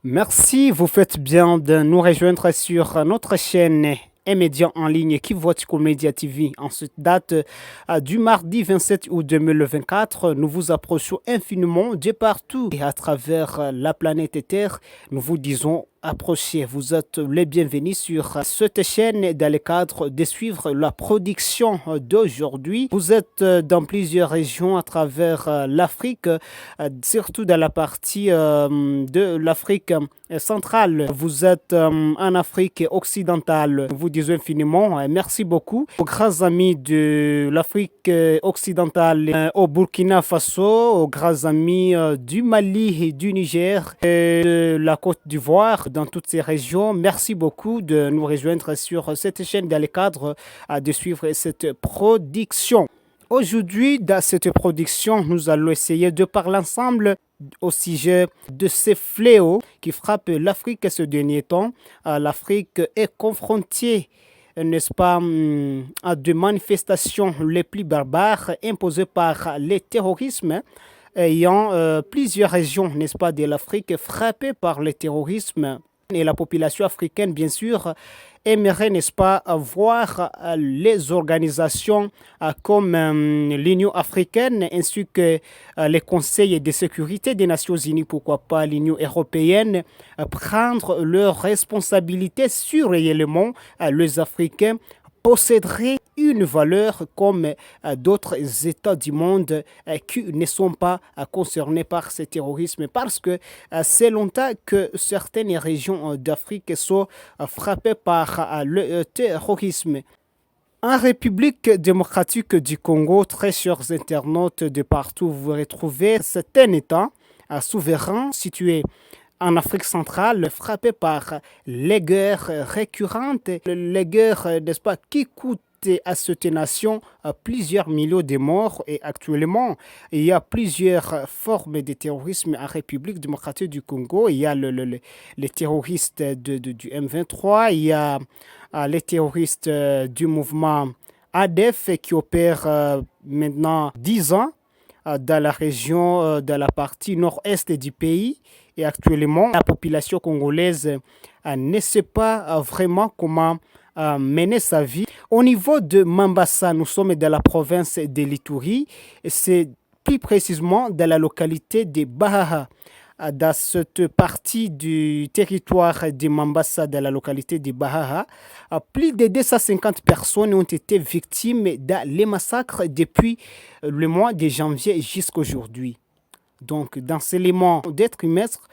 Merci, vous faites bien de nous rejoindre sur notre chaîne et média en ligne qui voit Média TV. En cette date du mardi 27 août 2024, nous vous approchons infiniment de partout et à travers la planète Terre. Nous vous disons approchez, vous êtes les bienvenus sur cette chaîne dans le cadre de suivre la production d'aujourd'hui. Vous êtes dans plusieurs régions à travers l'Afrique, surtout dans la partie de l'Afrique centrale. Vous êtes en Afrique occidentale. Nous vous disons infiniment merci beaucoup aux grands amis de l'Afrique occidentale, au Burkina Faso, aux grands amis du Mali et du Niger et de la Côte d'Ivoire, dans toutes ces régions. Merci beaucoup de nous rejoindre sur cette chaîne dans le cadre de suivre cette production. Aujourd'hui, dans cette production, nous allons essayer de parler ensemble au sujet de ces fléaux qui frappent l'Afrique ce dernier temps. L'Afrique est confrontée, n'est-ce pas, à des manifestations les plus barbares imposées par les terrorismes, ayant plusieurs régions, n'est-ce pas, de l'Afrique frappées par le terrorisme. Et la population africaine, bien sûr, aimerait, n'est-ce pas, voir les organisations comme l'Union africaine ainsi que les conseils de sécurité des Nations unies, pourquoi pas l'Union européenne, prendre leurs responsabilités sur réellement les Africains posséderaient une valeur comme d'autres États du monde qui ne sont pas concernés par ce terrorisme, parce que c'est longtemps que certaines régions d'Afrique sont frappées par le terrorisme. En République démocratique du Congo, très chers internautes de partout, vous retrouvez un État souverain situé en Afrique centrale, frappé par les guerres récurrentes, les guerres, n'est-ce pas, qui coûtent à cette nation plusieurs millions de morts. Et actuellement, il y a plusieurs formes de terrorisme en République démocratique du Congo. Il y a les terroristes du M23, il y a les terroristes du mouvement ADF qui opèrent maintenant 10 ans dans la région, dans la partie nord-est du pays. Et actuellement, la population congolaise ne sait pas vraiment comment mener sa vie. Au niveau de Mambasa, nous sommes dans la province de l'Ituri. C'est plus précisément dans la localité de Bahaha. Dans cette partie du territoire de Mambasa, dans la localité de Bahaha, plus de 250 personnes ont été victimes dans les massacres depuis le mois de janvier jusqu'à aujourd'hui. Donc, dans ces éléments des trimestres,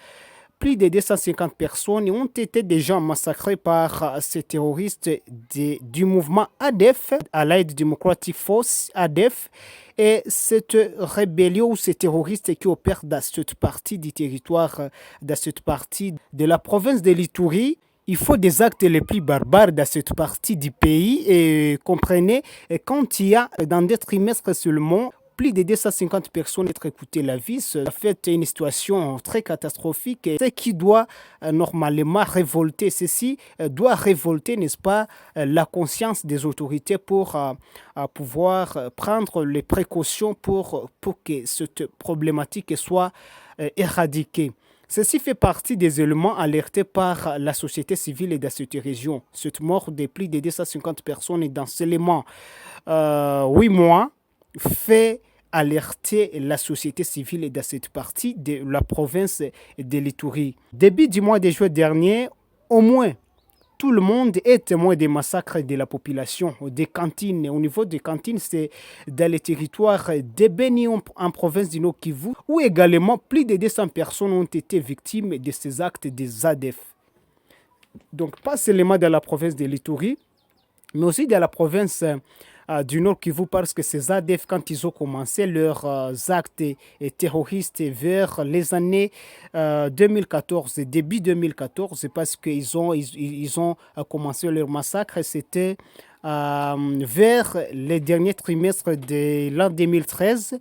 plus de 250 personnes ont été déjà massacrées par ces terroristes du mouvement ADF, Allied Democratic Force, ADF, et cette rébellion ou ces terroristes qui opèrent dans cette partie du territoire, dans cette partie de la province de l'Ituri. Il faut des actes les plus barbares dans cette partie du pays et comprenez, quand il y a dans des trimestres seulement, plus de 250 personnes être coûté la vie, ça fait une situation très catastrophique. Ce qui doit normalement révolter, ceci doit révolter, n'est-ce pas, la conscience des autorités pour pouvoir prendre les précautions pour que cette problématique soit éradiquée. Ceci fait partie des éléments alertés par la société civile dans cette région. Cette mort de plus de 250 personnes dans seulement 8 mois fait alerter la société civile dans cette partie de la province de l'Ituri. Début du mois de juin dernier, au moins, tout le monde est témoin des massacres de la population, des cantines. Au niveau des cantines, c'est dans les territoires de Beni en province du Nord Kivu, où également plus de 200 personnes ont été victimes de ces actes des ADF. Donc, pas seulement dans la province de l'Ituri, mais aussi dans la province du Nord Kivu, parce que ces ADF, quand ils ont commencé leurs actes terroristes vers les années 2014, début 2014, parce qu'ils ont commencé leur massacre, c'était vers les derniers trimestres de l'an 2013.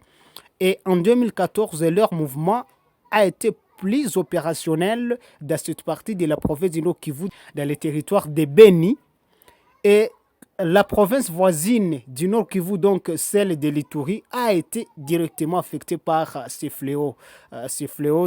Et en 2014, leur mouvement a été plus opérationnel dans cette partie de la province du Nord Kivu, dans les territoires de Beni. Et la province voisine du Nord Kivu, donc celle de l'Ituri, a été directement affectée par ces fléaux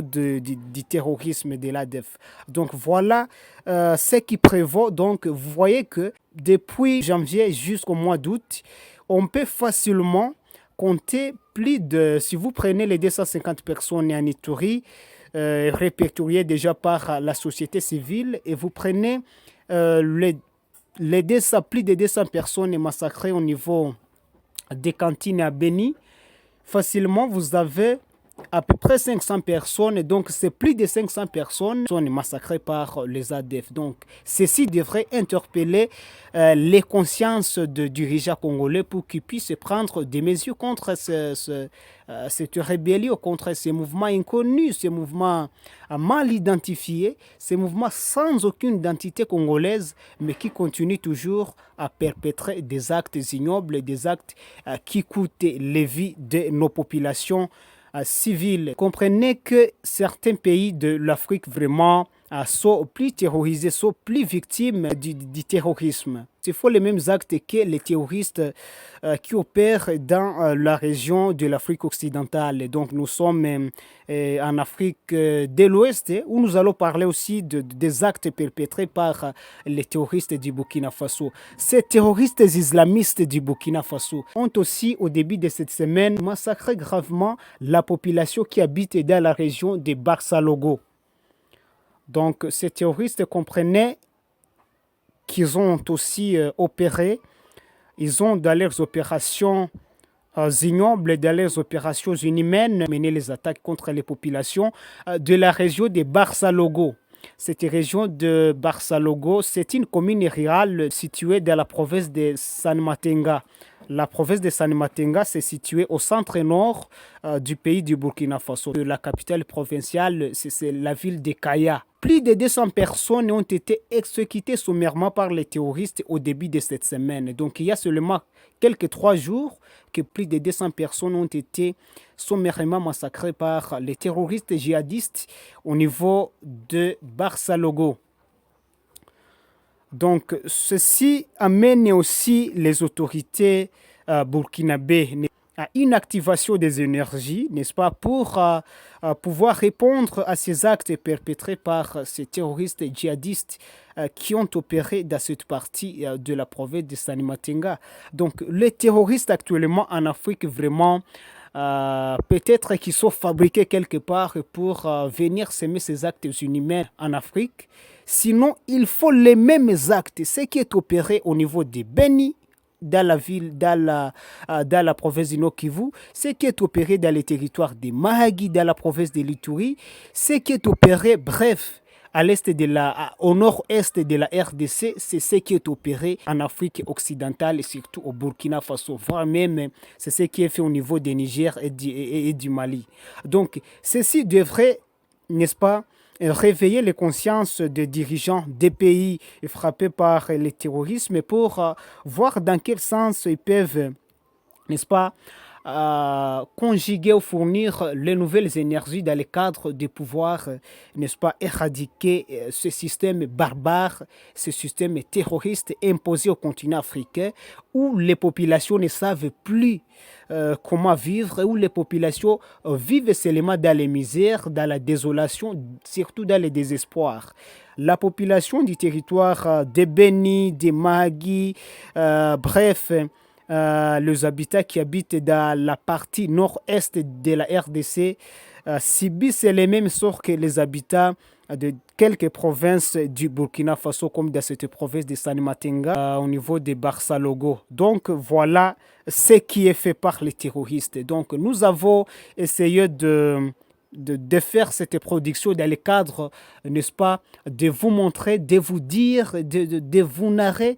du terrorisme de l'ADF. Donc voilà ce qui prévaut. Donc vous voyez que depuis janvier jusqu'au mois d'août, on peut facilement compter plus de, si vous prenez les 250 personnes en Ituri, répertoriées déjà par la société civile, et vous prenez plus de 200 personnes massacrées au niveau des cantines à Beni, facilement vous avez à peu près 500 personnes, donc c'est plus de 500 personnes qui sont massacrées par les ADF. Donc ceci devrait interpeller les consciences de dirigeants congolais pour qu'ils puissent prendre des mesures contre cette rébellion, contre ces mouvements inconnus, ces mouvements mal identifiés, ces mouvements sans aucune identité congolaise, mais qui continuent toujours à perpétrer des actes ignobles, des actes qui coûtent les vies de nos populations civiles. Comprenez que certains pays de l'Afrique vraiment sont plus terrorisés, sont plus victimes du terrorisme. Ce sont les mêmes actes que les terroristes qui opèrent dans la région de l'Afrique occidentale. Donc nous sommes en Afrique de l'Ouest, où nous allons parler aussi des actes perpétrés par les terroristes du Burkina Faso. Ces terroristes islamistes du Burkina Faso ont aussi, au début de cette semaine, massacré gravement la population qui habite dans la région de Barça-Logo. Donc ces terroristes comprenaient qu'ils ont aussi opéré, ils ont dans leurs opérations ignobles, dans leurs opérations inhumaines, mené les attaques contre les populations de la région de Barça-Logo. Cette région de Barça-Logo, c'est une commune rurale située dans la province de San Matenga. La province de San Matenga s'est située au centre-nord du pays du Burkina Faso. La capitale provinciale, c'est la ville de Kaya. Plus de 200 personnes ont été exécutées sommairement par les terroristes au début de cette semaine. Donc il y a seulement quelques 3 jours que plus de 200 personnes ont été sommairement massacrées par les terroristes djihadistes au niveau de Barça-Logo. Donc, ceci amène aussi les autorités burkinabées à une activation des énergies, n'est-ce pas, pour pouvoir répondre à ces actes perpétrés par ces terroristes djihadistes qui ont opéré dans cette partie de la province de San Matenga. Donc, les terroristes actuellement en Afrique, vraiment, peut-être qu'ils sont fabriqués quelque part pour venir s'aimer ces actes inhumains en Afrique. Sinon, il faut les mêmes actes. Ce qui est opéré au niveau de Beni, dans la ville, dans la province du Nord Kivu, ce qui est opéré dans les territoires de Mahagi, dans la province de l'Ituri, ce qui est opéré, bref, au nord-est de la RDC, c'est ce qui est opéré en Afrique occidentale et surtout au Burkina Faso, voire même c'est ce qui est fait au niveau du Niger et du Mali. Donc, ceci devrait, n'est-ce pas, réveiller les consciences des dirigeants des pays frappés par le terrorisme pour voir dans quel sens ils peuvent, n'est-ce pas, conjuguer ou fournir les nouvelles énergies dans le cadre de pouvoir, n'est-ce pas, éradiquer ce système barbare, ce système terroriste imposé au continent africain où les populations ne savent plus comment vivre, où les populations vivent seulement dans les misères, dans la désolation, surtout dans le désespoir. La population du territoire de Beni, de Mahagi, bref, les habitants qui habitent dans la partie nord-est de la RDC subissent les mêmes sorts que les habitants de quelques provinces du Burkina Faso, comme dans cette province de San Matenga, au niveau de Barça-Logo. Donc voilà ce qui est fait par les terroristes. Donc nous avons essayé de faire cette production dans le cadre, n'est-ce pas, de vous montrer, de vous dire, de vous narrer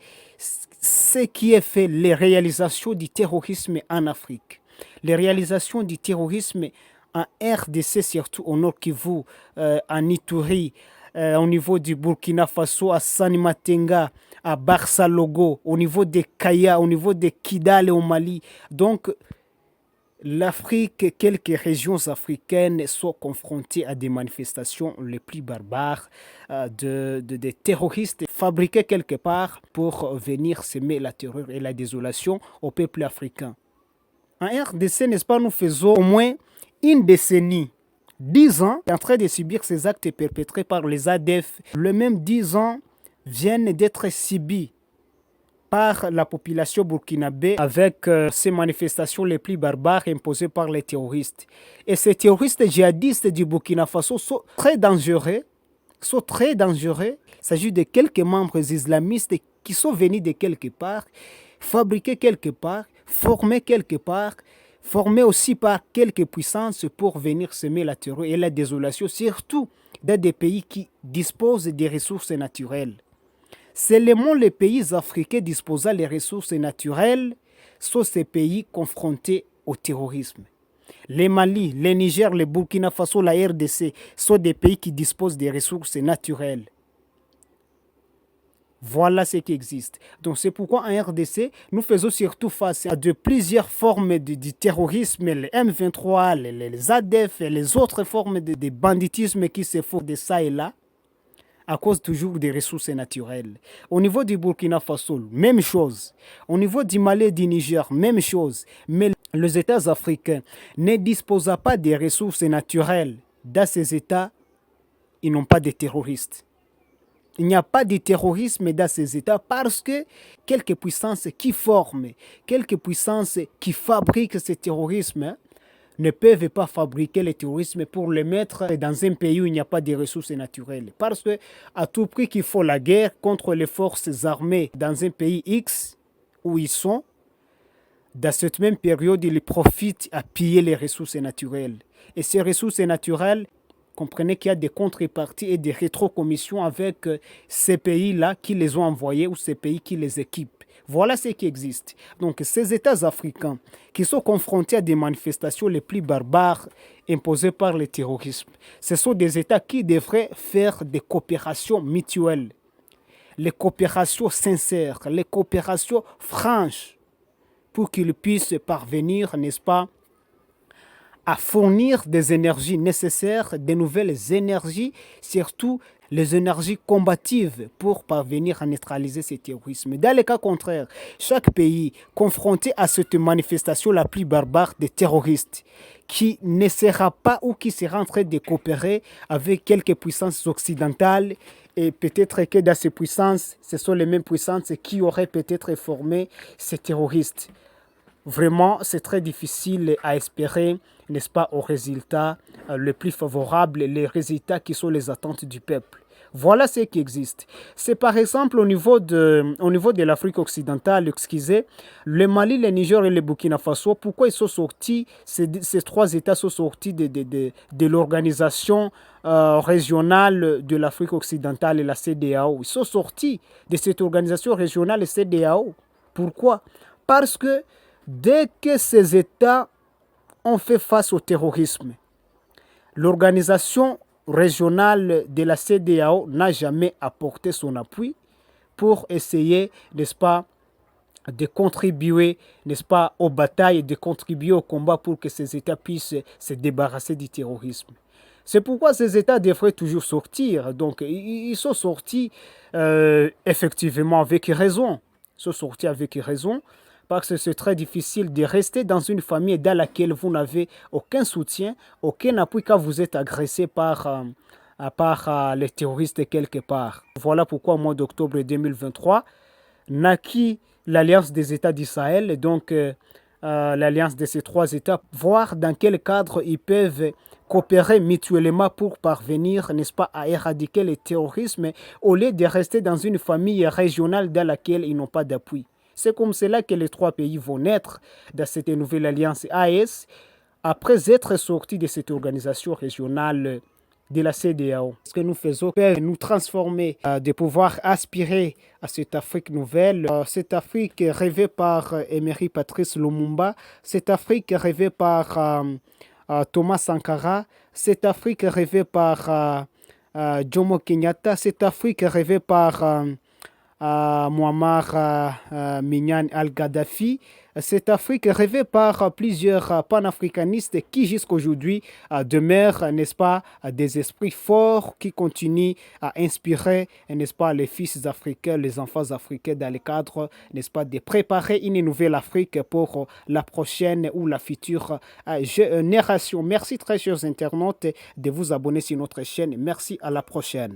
ce qui est fait, les réalisations du terrorisme en Afrique, les réalisations du terrorisme en RDC, surtout au Nord Kivu, en Ituri, au niveau du Burkina Faso, à San Matenga, à Barça-Logo, au niveau de Kaya, au niveau de Kidal au Mali. Donc, l'Afrique, quelques régions africaines sont confrontées à des manifestations les plus barbares de terroristes fabriqué quelque part pour venir semer la terreur et la désolation au peuple africain. En RDC, n'est-ce pas, nous faisons au moins une décennie, 10 ans, en train de subir ces actes perpétrés par les ADF. Le même 10 ans viennent d'être subis par la population burkinabé avec ces manifestations les plus barbares imposées par les terroristes. Et ces terroristes djihadistes du Burkina Faso sont très dangereux. Il s'agit de quelques membres islamistes qui sont venus de quelque part, fabriqués quelque part, formés quelque part, formés aussi par quelques puissances pour venir semer la terreur et la désolation, surtout dans des pays qui disposent des ressources naturelles. Seulement les pays africains disposant des ressources naturelles sont ces pays confrontés au terrorisme. Les Mali, le Niger, le Burkina Faso, la RDC sont des pays qui disposent des ressources naturelles. Voilà ce qui existe. Donc c'est pourquoi en RDC, nous faisons surtout face à de plusieurs formes de terrorisme, les M23, les ADF et les autres formes de banditisme qui se font de ça et là, à cause toujours des ressources naturelles. Au niveau du Burkina Faso, même chose. Au niveau du Mali et du Niger, même chose. Mais les États africains ne disposant pas des ressources naturelles. Dans ces États, ils n'ont pas de terroristes. Il n'y a pas de terrorisme dans ces États parce que quelques puissances qui forment, quelques puissances qui fabriquent ce terrorisme ne peuvent pas fabriquer le terrorisme pour le mettre dans un pays où il n'y a pas de ressources naturelles. Parce que à tout prix qu'il faut la guerre contre les forces armées dans un pays X où ils sont, dans cette même période, ils profitent à piller les ressources naturelles. Et ces ressources naturelles, comprenez qu'il y a des contreparties et des rétrocommissions avec ces pays-là qui les ont envoyés ou ces pays qui les équipent. Voilà ce qui existe. Donc ces États africains qui sont confrontés à des manifestations les plus barbares imposées par le terrorisme, ce sont des États qui devraient faire des coopérations mutuelles, les coopérations sincères, les coopérations franches, pour qu'ils puissent parvenir, n'est-ce pas, à fournir des énergies nécessaires, des nouvelles énergies, surtout les énergies combatives pour parvenir à neutraliser ce terrorisme. Dans le cas contraire, chaque pays confronté à cette manifestation la plus barbare des terroristes, qui ne sera pas ou qui sera en train de coopérer avec quelques puissances occidentales, et peut-être que dans ces puissances, ce sont les mêmes puissances qui auraient peut-être formé ces terroristes. Vraiment, c'est très difficile à espérer, n'est-ce pas, aux résultats les plus favorables, les résultats qui sont les attentes du peuple. Voilà ce qui existe. C'est par exemple au niveau de l'Afrique occidentale, excusez, le Mali, le Niger et le Burkina Faso, pourquoi ils sont sortis, ces trois États sont sortis de l'organisation régionale de l'Afrique occidentale et la CEDEAO. Ils sont sortis de cette organisation régionale et CEDEAO. Pourquoi? Parce que dès que ces États ont fait face au terrorisme, l'organisation régionale de la CEDEAO n'a jamais apporté son appui pour essayer, n'est-ce pas, de contribuer, n'est-ce pas, aux batailles, de contribuer au combat pour que ces États puissent se débarrasser du terrorisme. C'est pourquoi ces États devraient toujours sortir. Donc, ils sont sortis effectivement avec raison. Ils sont sortis avec raison. Parce que c'est très difficile de rester dans une famille dans laquelle vous n'avez aucun soutien, aucun appui quand vous êtes agressé par les terroristes quelque part. Voilà pourquoi au mois d'octobre 2023, naquit l'Alliance des États d'Israël, donc l'alliance de ces trois États, voir dans quel cadre ils peuvent coopérer mutuellement pour parvenir, n'est-ce pas, à éradiquer le terrorisme au lieu de rester dans une famille régionale dans laquelle ils n'ont pas d'appui. C'est comme cela que les trois pays vont naître dans cette nouvelle alliance AES après être sortis de cette organisation régionale de la CEDEAO. Ce que nous faisons, c'est nous transformer, de pouvoir aspirer à cette Afrique nouvelle, cette Afrique rêvée par Emery Patrice Lumumba, cette Afrique rêvée par Thomas Sankara, cette Afrique rêvée par Jomo Kenyatta, cette Afrique rêvée par Muammar Minyan al-Gaddafi, Cette Afrique rêvée par plusieurs panafricanistes qui jusqu'aujourd'hui demeurent, n'est-ce pas, des esprits forts qui continuent à inspirer, n'est-ce pas, les fils africains, les enfants africains dans le cadre, n'est-ce pas, de préparer une nouvelle Afrique pour la prochaine ou la future génération. Merci très chers internautes de vous abonner sur notre chaîne. Merci, à la prochaine.